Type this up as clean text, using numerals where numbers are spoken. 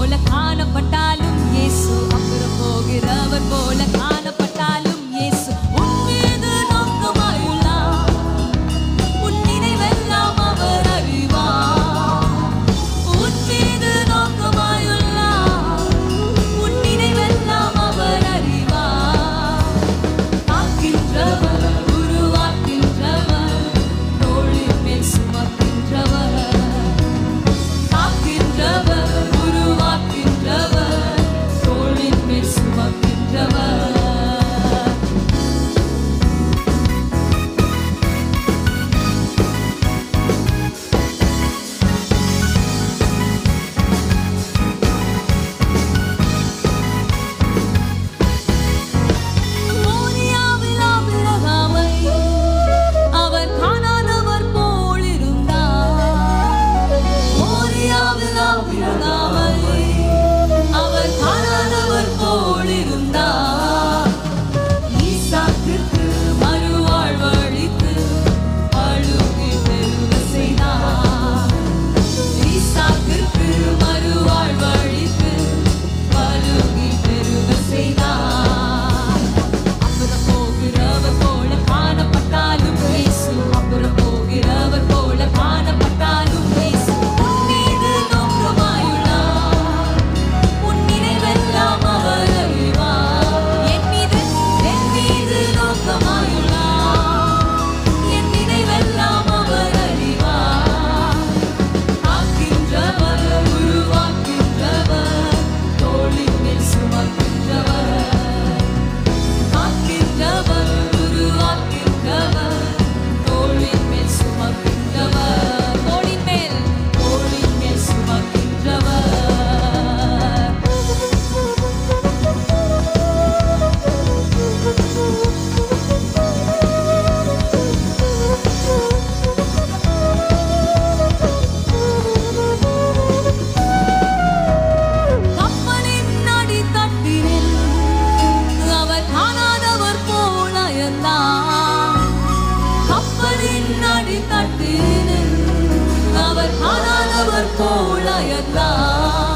போல காணப்பட்டாலும் இயேசு அப்புறம் போகிறவர் போல காணப்பட்டாலும் இயேசு உன் மீது நோக்கமாயுள்ளார். உன் நினைவெல்லாம் அவர் அறிவார். உன் மீது நோக்கமாயுள்ளார். உன் நினைவெல்லாம் அவர் அறிவார். காக்கின்றவர், உருவாக்கின்றவர், தோளின் மேல் சுமக்கின்றவர். காக்கின்றவர், உருவாக்கின்றவர், தோளின் மேல் சுமக்கின்றவர். மோரியாவில் ஆபிரகாமை அவர் காணாதவர் போல் இருந்தார். மோரியாவில் ஆபிரகாமை அவர் காணாதவர் போல் இருந்தார். ஈசாக்குக்கு மறுவாழ்வளித்து பழுகி பெருக செய்தார். ஈசாக்குக்கு மறுவாழ்வளித்து பழுகி பெருக செய்தார். அப்புறம் போகிறவர் போல காணப்பட்டாலும் இயேசு அப்புறம் போகிறவர் போல காணப்பட்டாலும் இயேசு உன் மீது நோக்கமாயுள்ளார். உன் நினைவெல்லாம் அவர் அறிவார். என் மீது நோக்கமாயுள்ளார். என் நினைவெல்லாம் அவர் அறிவார். காக்கின்றவர், உருவாக்கின்றவர், தோளின் மேல் சுமக்கின்றவர். காக்கின்றவர், உருவாக்கின்றவர், தோளின் மேல் சுமக்கின்றவர். தோளின் மேல் சுமக்கின்றவர். கப்பலின் அடித்தட்டினில் அவர் காணாதவர் போல இருந்தார். கப்பலின் அடித்தட்டினில் அவர் காணாதவர் போல இருந்தார்.